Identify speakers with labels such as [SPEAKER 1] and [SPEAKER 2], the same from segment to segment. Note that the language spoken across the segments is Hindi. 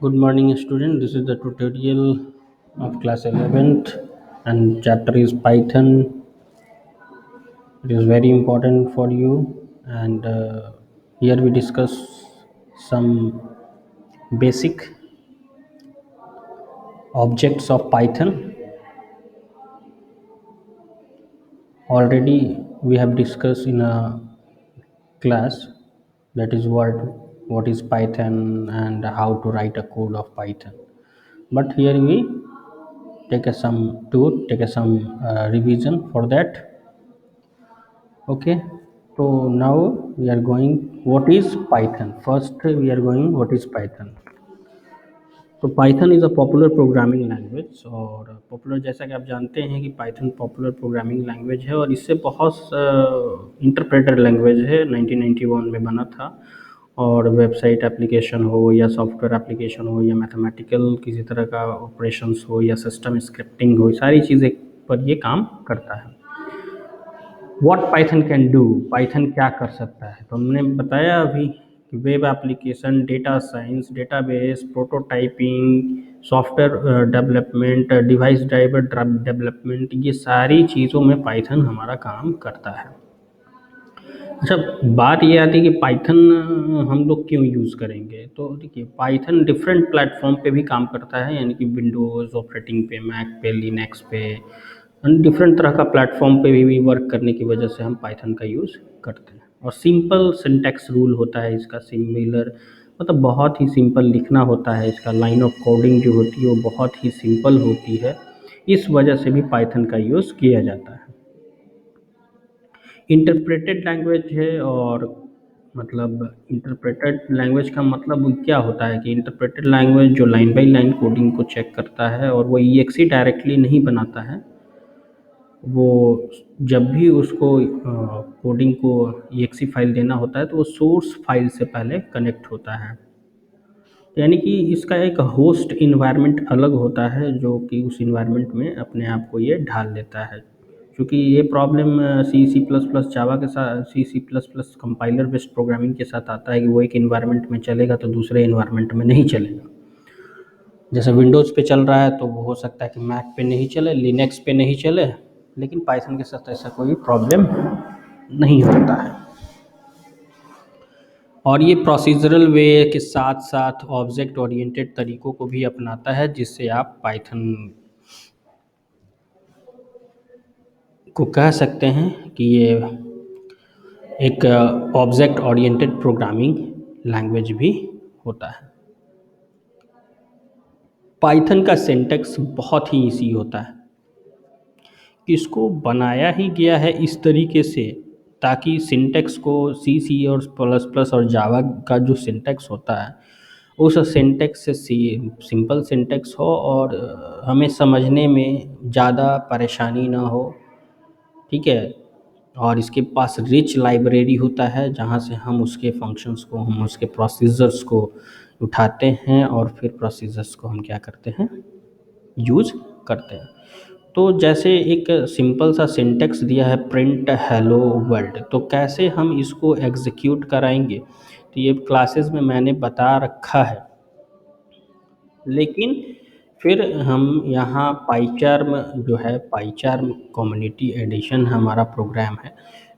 [SPEAKER 1] Good morning, student. This is the tutorial of class 11th, and chapter is Python. It is very important for you, and here we discuss some basic objects of Python. Already we have discussed in a class, that is what is Python and how to write a code of Python. But here we take a some revision for that. Okay, so now we are going what is Python. First we are going what is Python. तो Python is a popular programming language, और पॉपुलर जैसा कि आप जानते हैं कि पाइथन पॉपुलर प्रोग्रामिंग लैंग्वेज है, और इससे बहुत इंटरप्रेटर लैंग्वेज है, 1991 में बना था। और वेबसाइट एप्लीकेशन हो या सॉफ्टवेयर एप्लीकेशन हो या मैथमेटिकल किसी तरह का ऑपरेशंस हो या सिस्टम स्क्रिप्टिंग हो, सारी चीज़ें पर ये काम करता है। What Python can do, Python क्या कर सकता है, तो हमने बताया अभी कि web application, data science, database, prototyping, software development, device driver development, ये सारी चीज़ों में पाइथन हमारा काम करता है। अच्छा, बात ये आती है कि पाइथन हम लोग क्यों यूज़ करेंगे। तो देखिए, पाइथन डिफरेंट प्लेटफॉर्म पे भी काम करता है, यानी कि विंडोज़ ऑपरेटिंग पे, मैक पे, लिनक्स पे, डिफरेंट तरह का प्लेटफॉर्म पे भी वर्क करने की वजह से हम पाइथन का यूज़ करते हैं। और सिंपल सिंटैक्स रूल होता है इसका, सिमिलर मतलब बहुत ही सिंपल लिखना होता है इसका, लाइन ऑफ कोडिंग जो होती है वो बहुत ही सिंपल होती है, इस वजह से भी पाइथन का यूज़ किया जाता है। इंटरप्रेटेड लैंग्वेज है, और मतलब इंटरप्रेटेड लैंग्वेज का मतलब क्या होता है कि इंटरप्रेटेड लैंग्वेज जो लाइन बाई लाइन कोडिंग को चेक करता है, और वो EXE डायरेक्टली नहीं बनाता है, वो जब भी उसको कोडिंग को EXE फाइल देना होता है तो वो सोर्स फाइल से पहले कनेक्ट होता है। यानी कि इसका एक होस्ट इन्वायरमेंट अलग होता है, जो कि उस इन्वायरमेंट में अपने आप को ये ढाल लेता है। क्योंकि ये प्रॉब्लम C++ जावा के साथ, C++ कंपाइलर बेस्ड प्रोग्रामिंग के साथ आता है कि वो एक इन्वायरमेंट में चलेगा तो दूसरे इन्वायरमेंट में नहीं चलेगा। जैसे विंडोज़ पे चल रहा है तो वो हो सकता है कि मैक पे नहीं चले, लिनक्स पे नहीं चले, लेकिन पाइथन के साथ ऐसा कोई प्रॉब्लम नहीं होता है। और ये प्रोसीजरल वे के साथ साथ ऑब्जेक्ट ओरिएंटेड तरीकों को भी अपनाता है, जिससे आप पाइथन को कह सकते हैं कि ये एक ऑब्जेक्ट ओरिएंटेड प्रोग्रामिंग लैंग्वेज भी होता है। पाइथन का सिंटैक्स बहुत ही ईजी होता है, इसको बनाया ही गया है इस तरीके से ताकि सिंटैक्स को C और प्लस प्लस और जावा का जो सिंटैक्स होता है उस सिंटैक्स से सिंपल सिंटैक्स हो, और हमें समझने में ज़्यादा परेशानी ना हो, ठीक है। और इसके पास रिच लाइब्रेरी होता है जहाँ से हम उसके फंक्शंस को, हम उसके प्रोसीजर्स को उठाते हैं, और फिर प्रोसीजर्स को हम क्या करते हैं, यूज़ करते हैं। तो जैसे एक सिंपल सा सिंटेक्स दिया है, प्रिंट हेलो वर्ल्ड, तो कैसे हम इसको एग्जीक्यूट कराएंगे, तो ये क्लासेस में मैंने बता रखा है, लेकिन फिर हम यहाँ पाईचार्म जो है, पाईचार्म कम्युनिटी एडिशन हमारा प्रोग्राम है,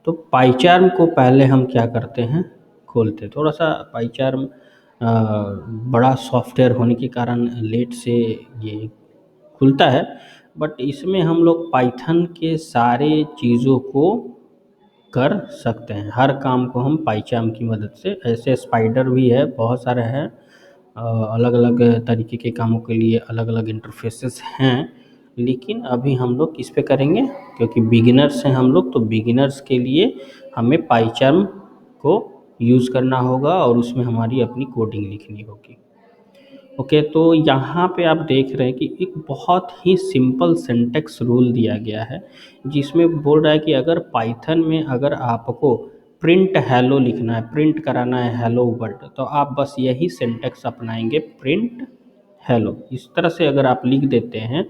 [SPEAKER 1] तो पाईचार्म को पहले हम क्या करते हैं, खोलते हैं। थोड़ा सा पाईचार्म बड़ा सॉफ्टवेयर होने के कारण लेट से ये खुलता है, बट इसमें हम लोग पाइथन के सारे चीज़ों को कर सकते हैं, हर काम को हम पाइचार्म की मदद से, ऐसे स्पाइडर भी है, बहुत सारे हैं, अलग अलग तरीके के कामों के लिए अलग अलग इंटरफेसेस हैं, लेकिन अभी हम लोग किस पे करेंगे, क्योंकि बिगिनर्स हैं हम लोग, तो बिगिनर्स के लिए हमें पाइचार्म को यूज़ करना होगा और उसमें हमारी अपनी कोडिंग लिखनी होगी। ओके, तो यहाँ पे आप देख रहे हैं कि एक बहुत ही सिंपल सिंटेक्स रूल दिया गया है, जिसमें बोल रहा है कि अगर पाइथन में अगर आपको प्रिंट हेलो लिखना है, प्रिंट कराना है हेलो वर्ल्ड, तो आप बस यही सिंटेक्स अपनाएंगे, प्रिंट हेलो। इस तरह से अगर आप लिख देते हैं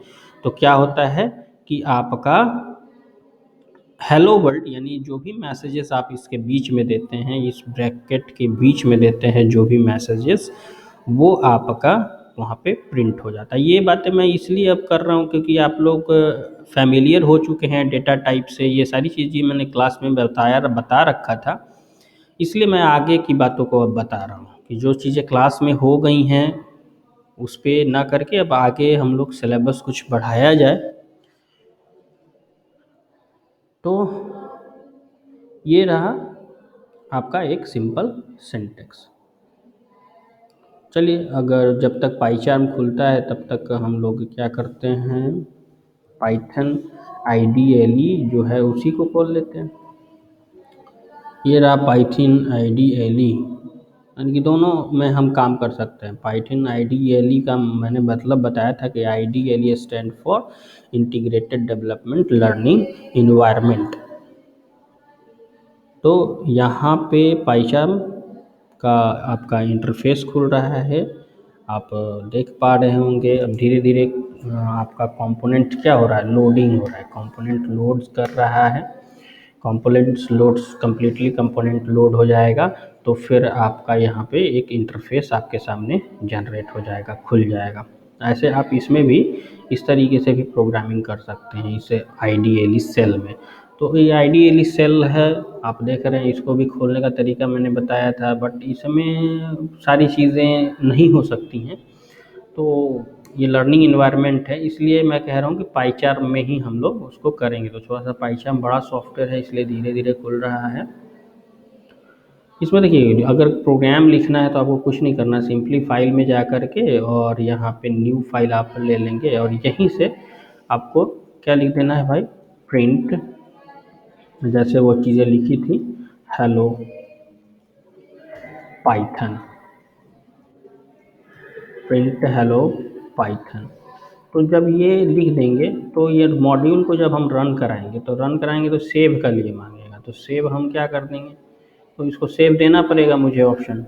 [SPEAKER 1] तो क्या होता है कि आपका हेलो वर्ल्ड, यानी जो भी मैसेजेस आप इसके बीच में देते हैं, इस ब्रैकेट के बीच में देते हैं जो भी मैसेजेस, वो आपका वहाँ पे प्रिंट हो जाता है। ये बातें मैं इसलिए अब कर रहा हूँ क्योंकि आप लोग फैमिलियर हो चुके हैं डेटा टाइप से। ये सारी चीज़ें मैंने क्लास में बता रखा था, इसलिए मैं आगे की बातों को अब बता रहा हूँ कि जो चीज़ें क्लास में हो गई हैं उस पे ना करके अब आगे हम लोग सिलेबस कुछ बढ़ाया जाए। तो ये रहा आपका एक सिंपल सिंटेक्स। चलिए, अगर जब तक पाइचार्म खुलता है तब तक हम लोग क्या करते हैं, पाइथन आईडीएलई जो है उसी को खोल लेते हैं। ये रहा पाइथन आईडीएलई, यानी कि दोनों में हम काम कर सकते हैं। पाइथन आईडीएलई का मैंने मतलब बताया था कि IDLE stand for integrated development learning environment. तो यहाँ पे पाइचार्म का आपका इंटरफेस खुल रहा है, आप देख पा रहे होंगे। अब धीरे धीरे आपका कंपोनेंट क्या हो रहा है, लोडिंग हो रहा है, कंपोनेंट लोड कर रहा है। Components loads completely component load हो जाएगा तो फिर आपका यहाँ पे एक इंटरफेस आपके सामने जनरेट हो जाएगा, खुल जाएगा। ऐसे आप इसमें भी इस तरीके से भी प्रोग्रामिंग कर सकते हैं इसे आईडीएलई सेल में। तो ये आईडीएलई सेल है, आप देख रहे हैं, इसको भी खोलने का तरीका मैंने बताया था, बट इसमें सारी चीज़ें नहीं हो सकती हैं। तो ये लर्निंग इन्वायरमेंट है, इसलिए मैं कह रहा हूँ कि पाइचार्म में ही हम लोग उसको करेंगे। तो थोड़ा सा पाइचार्म बड़ा सॉफ्टवेयर है इसलिए धीरे धीरे खुल रहा है। इसमें देखिए, अगर प्रोग्राम लिखना है तो आपको कुछ नहीं करना, सिंपली फाइल में जा कर के और यहाँ पे न्यू फाइल आप ले लेंगे और यहीं से आपको क्या लिख देना है भाई, प्रिंट, जैसे वो चीज़ें लिखी थी, hello Python, print hello Python. तो जब ये लिख देंगे तो ये मॉड्यूल को जब हम रन कराएंगे तो सेव का लिए मांगेगा। तो सेव हम क्या कर देंगे, तो इसको सेव देना पड़ेगा मुझे ऑप्शन,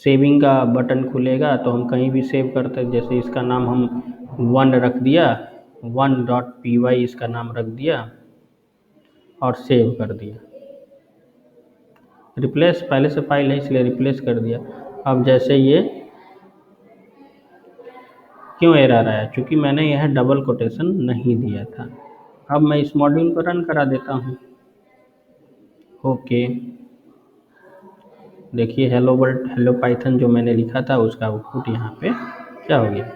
[SPEAKER 1] सेविंग का बटन खुलेगा तो हम कहीं भी सेव करते हैं। जैसे इसका नाम हम 1 रख दिया, 1.py इसका नाम रख दिया और सेव कर दिया। रिप्लेस पहले से फाइल है इसलिए रिप्लेस कर दिया। अब जैसे ये क्यों एरर आया, चूँकि मैंने यह डबल कोटेशन नहीं दिया था। अब मैं इस मॉड्यूल को रन करा देता हूँ। ओके, देखिए हेलो वर्ल्ड, हेलो पाइथन जो मैंने लिखा था उसका आउटपुट यहाँ पे क्या हो गया,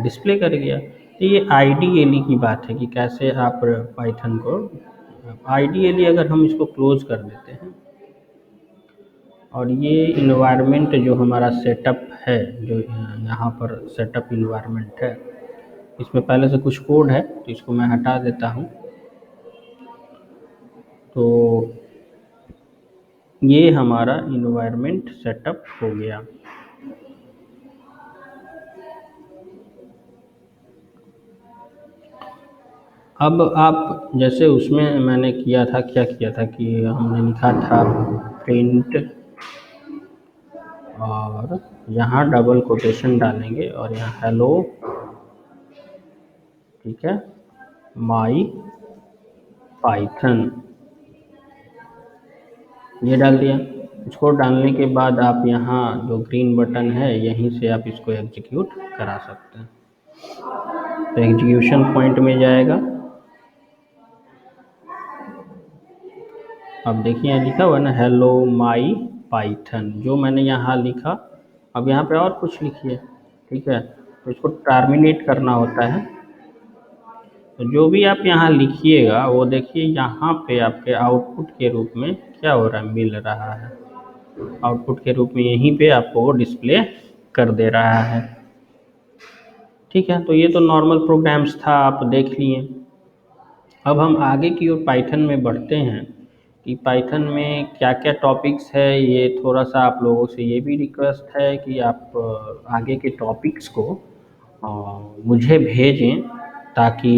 [SPEAKER 1] डिस्प्ले कर गया। तो ये आईडीएलई की बात है कि कैसे आप पाइथन को, आईडीएलई अगर हम इसको क्लोज कर देते हैं और ये इन्वायरमेंट जो हमारा सेटअप है, जो यहाँ पर सेटअप इन्वायरमेंट है, इसमें पहले से कुछ कोड है तो इसको मैं हटा देता हूँ। तो ये हमारा इन्वायरमेंट सेटअप हो गया। अब आप जैसे उसमें मैंने किया था, क्या किया था कि हमने लिखा था प्रिंट और यहाँ डबल कोटेशन डालेंगे और यहाँ हेलो, ठीक है, माई पाइथन, ये डाल दिया। इसको डालने के बाद आप यहाँ जो ग्रीन बटन है यहीं से आप इसको एग्जीक्यूट करा सकते हैं। तो एग्जीक्यूशन पॉइंट में जाएगा, अब देखिए यहाँ लिखा हुआ ना हेलो माई पाइथन, जो मैंने यहाँ लिखा। अब यहाँ पे और कुछ लिखिए, ठीक है, तो इसको टर्मिनेट करना होता है। तो जो भी आप यहाँ लिखिएगा वो देखिए यहाँ पे आपके आउटपुट के रूप में क्या हो रहा है, मिल रहा है। आउटपुट के रूप में यहीं पे आपको डिस्प्ले कर दे रहा है। ठीक है, तो ये तो नॉर्मल प्रोग्राम्स था, आप देख लिए। अब हम आगे की ओर पाइथन में बढ़ते हैं कि पाइथन में क्या क्या टॉपिक्स है। ये थोड़ा सा आप लोगों से ये भी रिक्वेस्ट है कि आप आगे के टॉपिक्स को मुझे भेजें ताकि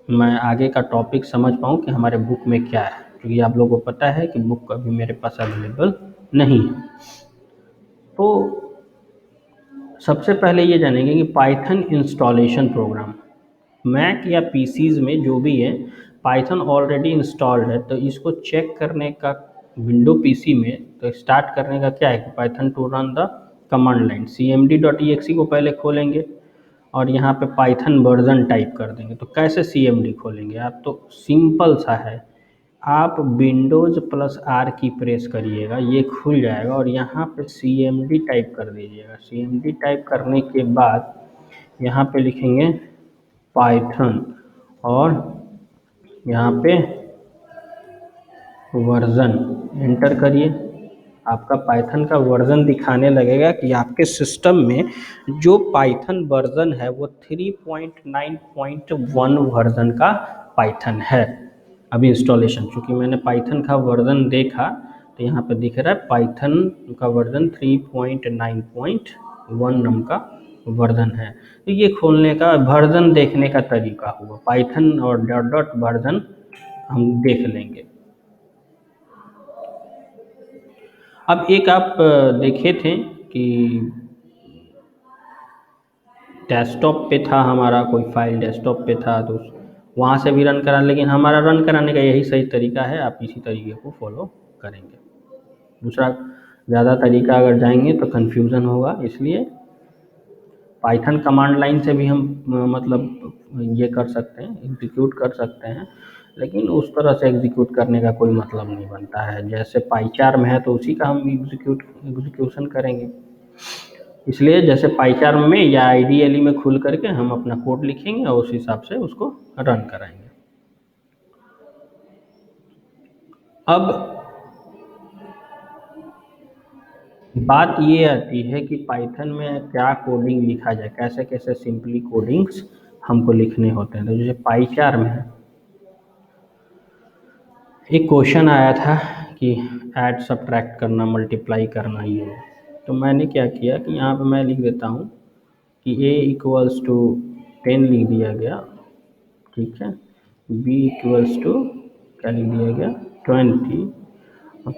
[SPEAKER 1] मैं आगे का टॉपिक समझ पाऊँ कि हमारे बुक में क्या है, क्योंकि आप लोगों को पता है कि बुक अभी मेरे पास अवेलेबल नहीं है। तो सबसे पहले ये जानेंगे कि पाइथन इंस्टॉलेशन प्रोग्राम, मैक या पीसीज में जो भी है पाइथन ऑलरेडी इंस्टॉल्ड है। तो इसको चेक करने का विंडो पीसी में, तो स्टार्ट करने का क्या है कि Python to run the command line cmd.exe को पहले खोलेंगे और यहाँ पे पाइथन वर्जन टाइप कर देंगे। तो कैसे cmd खोलेंगे आप, तो सिंपल सा है, आप विंडोज प्लस आर की प्रेस करिएगा, ये खुल जाएगा और यहाँ पे cmd टाइप कर दीजिएगा। cmd टाइप करने के बाद यहाँ पे लिखेंगे पाइथन और यहाँ पे वर्जन एंटर करिए। आपका पाइथन का वर्जन दिखाने लगेगा कि आपके सिस्टम में जो पाइथन वर्जन है वो 3.9.1 वर्जन का पाइथन है अभी इंस्टॉलेशन। चूँकि मैंने पाइथन का वर्जन देखा तो यहाँ पे दिख रहा है पाइथन का वर्जन 3.9.1 नाम का वर्जन है। तो ये खोलने का वर्जन देखने का तरीका हुआ, पाइथन और डॉट डॉट वर्जन हम देख लेंगे। अब एक आप देखे थे कि डेस्कटॉप पे था हमारा कोई फाइल, डेस्कटॉप पे था तो वहाँ से भी रन करा, लेकिन हमारा रन कराने का यही सही तरीका है, आप इसी तरीके को फॉलो करेंगे। दूसरा ज़्यादा तरीका अगर जाएंगे तो कन्फ्यूज़न होगा, इसलिए पाइथन कमांड लाइन से भी हम मतलब ये कर सकते हैं, एग्जीक्यूट कर सकते हैं, लेकिन उस तरह से एग्जीक्यूट करने का कोई मतलब नहीं बनता है। जैसे पाइचार्म है तो उसी का हम एग्जीक्यूशन करेंगे, इसलिए जैसे पाइचार्म में या आईडीएलई में खुल करके हम अपना कोड लिखेंगे और उस हिसाब से उसको रन कराएंगे। अब बात ये आती है कि पाइथन में क्या कोडिंग लिखा जाए, कैसे कैसे सिंपली कोडिंग्स हमको लिखने होते हैं। तो जैसे पाइचार्म है, एक क्वेश्चन आया था कि ऐड सब्ट्रैक्ट करना, मल्टीप्लाई करना, ये तो मैंने क्या किया कि यहाँ पे मैं लिख देता हूँ कि a इक्वल्स टू 10 लिख दिया गया, ठीक है, b इक्वल्स टू क्या लिख दिया गया 20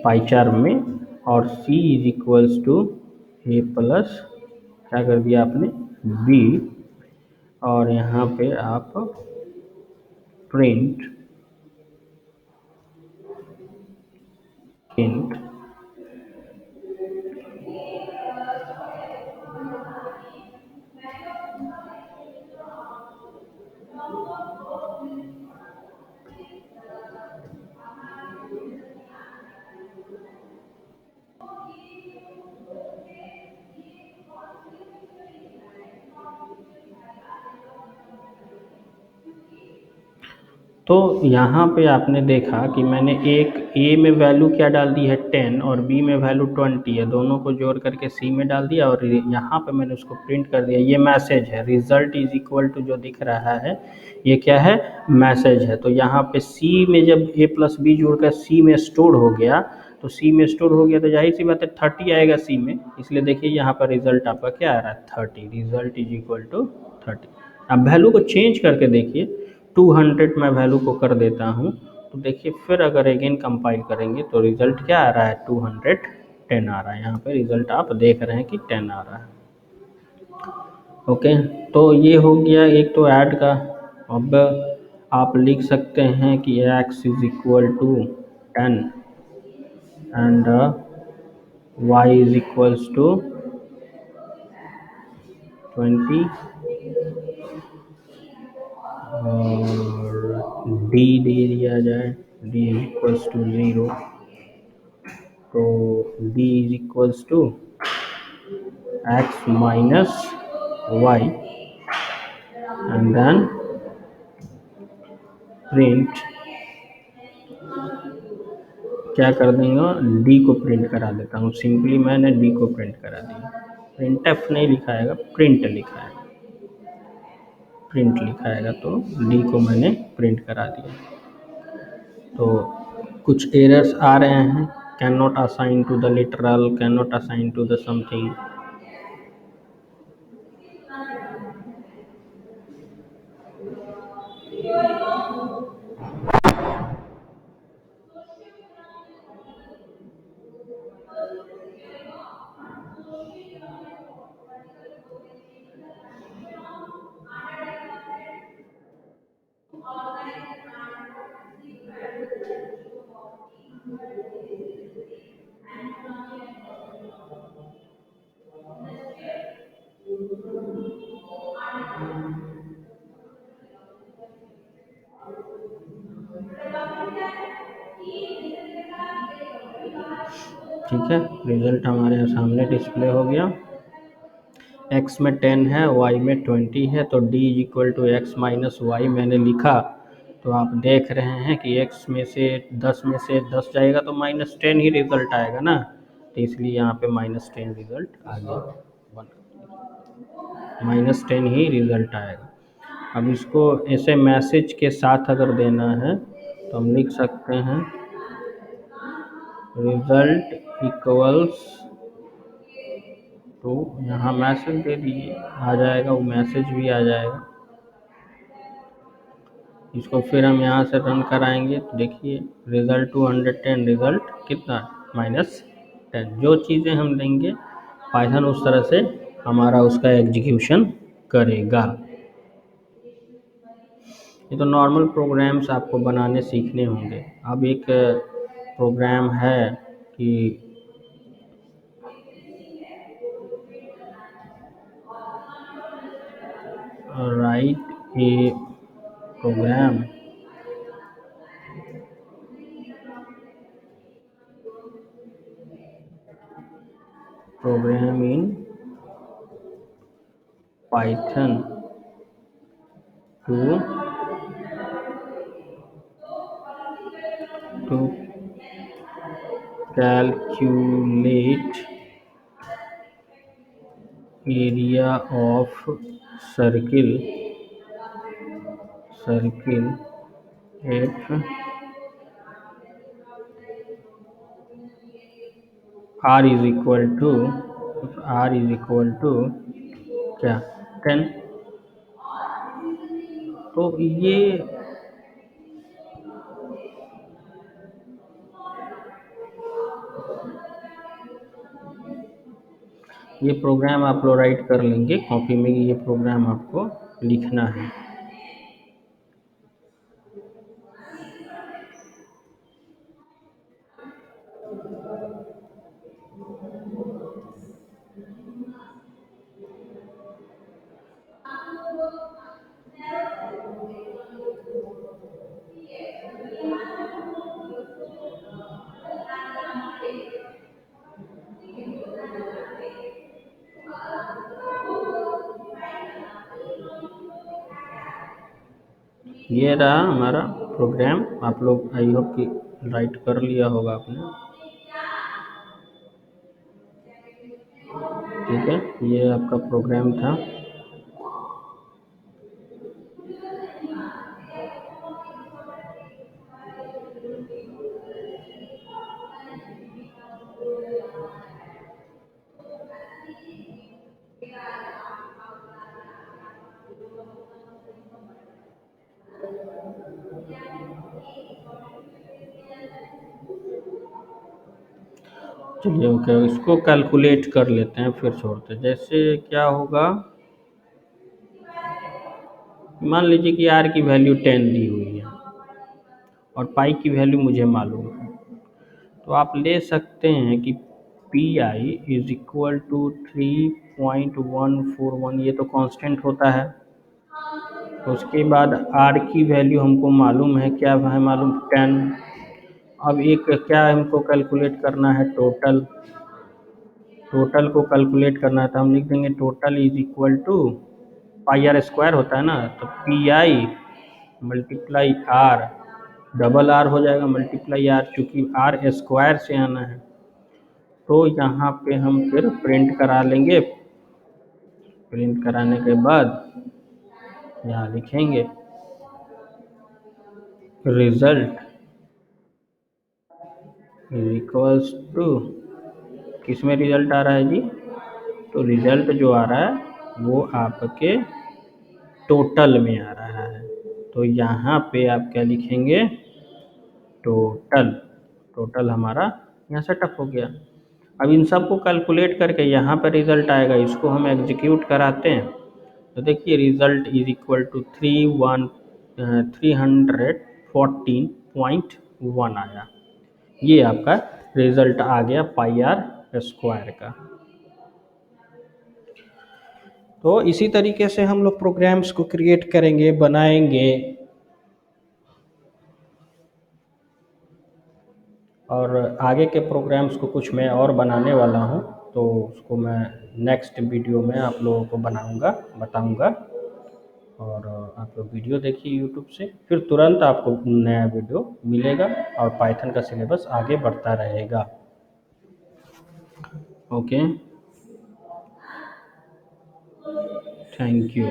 [SPEAKER 1] पाइचार्म में, और c is equals to a plus क्या कर दिया आपने b, और यहाँ पे आप प्रिंट इंट तो यहाँ पे आपने देखा कि मैंने एक ए में वैल्यू क्या डाल दी है 10 और बी में वैल्यू 20 है, दोनों को जोड़ करके सी में डाल दिया और यहाँ पे मैंने उसको प्रिंट कर दिया। ये मैसेज है, रिजल्ट इज इक्वल टू जो दिख रहा है ये क्या है, मैसेज है। तो यहाँ पे सी में जब ए प्लस बी जोड़ कर सी में स्टोर हो गया, तो सी में स्टोर हो गया तो जाहिर सी बात है 30 आएगा सी में, इसलिए देखिए यहाँ पर रिजल्ट आपका क्या आ रहा है 30, रिजल्ट इज इक्वल टू 30। अब वैल्यू को चेंज करके देखिए, 200 मैं वैल्यू को कर देता हूँ, तो देखिए फिर अगर अगेन कंपाइल करेंगे तो रिज़ल्ट क्या आ रहा है 210 आ रहा है। यहाँ पे रिज़ल्ट आप देख रहे हैं कि 10 आ रहा है। ओके, तो ये हो गया एक तो ऐड का। अब आप लिख सकते हैं कि x is equal to 10 and y is equals to 20 और d दे दिया जाए, d इज इक्वल्स टू 0, तो d is equals to x minus y and then print क्या कर देंगे, d को प्रिंट करा देता हूँ। सिंपली मैंने d को प्रिंट करा दिया, प्रिंट एफ नहीं लिखाएगा, प्रिंट लिखाएगा, प्रिंट लिखाएगा, तो d को मैंने प्रिंट करा दिया। तो कुछ एरर्स आ रहे हैं, can not assign to the literal, can not assign to the something. ठीक है, रिजल्ट हमारे यहाँ सामने डिस्प्ले हो गया। x में 10 है, y में 20 है, तो d is equal to X minus Y मैंने लिखा। तो आप देख रहे हैं कि x में से 10 जाएगा तो -10 ही रिजल्ट आएगा ना, तो इसलिए यहाँ पे -10 रिजल्ट आ गया, -10 ही रिजल्ट आएगा। अब इसको ऐसे मैसेज के साथ अगर देना है तो हम लिख सकते हैं रिजल्ट इक्वल्स तो यहाँ मैसेज दे दीजिए, आ जाएगा, वो मैसेज भी आ जाएगा। इसको फिर हम यहाँ से रन कराएंगे तो देखिए रिजल्ट 210, रिजल्ट कितना -10। जो चीज़ें हम देंगे पाइथन उस तरह से हमारा उसका एग्जीक्यूशन करेगा। ये तो नॉर्मल प्रोग्राम्स आपको बनाने सीखने होंगे। अब एक प्रोग्राम है कि write a program in Python to calculate area of circle if r is equal to क्या 10। तो ये प्रोग्राम आप लोग राइट कर लेंगे कॉपी में, ये प्रोग्राम आपको लिखना है। ये रहा हमारा प्रोग्राम, आप लोग आई होप कि राइट कर लिया होगा आपने। ठीक है, ये आपका प्रोग्राम था। चलिए ओके, इसको कैलकुलेट कर लेते हैं फिर छोड़ते हैं। जैसे क्या होगा, मान लीजिए कि r की वैल्यू 10 दी हुई है और पाई की वैल्यू मुझे मालूम है, तो आप ले सकते हैं कि P I is equal to 3.141, ये तो कांस्टेंट होता है। उसके बाद r की वैल्यू हमको मालूम है, क्या है मालूम, 10। अब एक क्या हमको कैलकुलेट करना है, टोटल को कैलकुलेट करना है, तो हम लिख देंगे total is equal to pi R square होता है ना, तो P I multiply R, double R हो जाएगा मल्टीप्लाई आर, चूँकि आर स्क्वायर से आना है तो यहाँ पे हम फिर प्रिंट करा लेंगे। प्रिंट कराने के बाद यहाँ लिखेंगे रिजल्ट इक्वल्स टू, किस में रिजल्ट आ रहा है जी, तो रिजल्ट जो आ रहा है वो आपके टोटल में आ रहा है। तो यहाँ पे आप क्या लिखेंगे, टोटल हमारा यहाँ सेटअप हो गया। अब इन सब को कैलकुलेट करके यहाँ पर रिजल्ट आएगा, इसको हम एग्जीक्यूट कराते हैं तो देखिए रिजल्ट इज इक्वल टू 314.1 आया। ये आपका रिजल्ट आ गया पाई आर स्क्वायर का। तो इसी तरीके से हम लोग प्रोग्राम्स को क्रिएट करेंगे, बनाएंगे। और आगे के प्रोग्राम्स को कुछ मैं और बनाने वाला हूँ, तो उसको मैं नेक्स्ट वीडियो में आप लोगों को बनाऊँगा, बताऊँगा। और आप लोग वीडियो देखिए यूट्यूब से, फिर तुरंत आपको नया वीडियो मिलेगा और पाइथन का सिलेबस आगे बढ़ता रहेगा। Okay, thank you.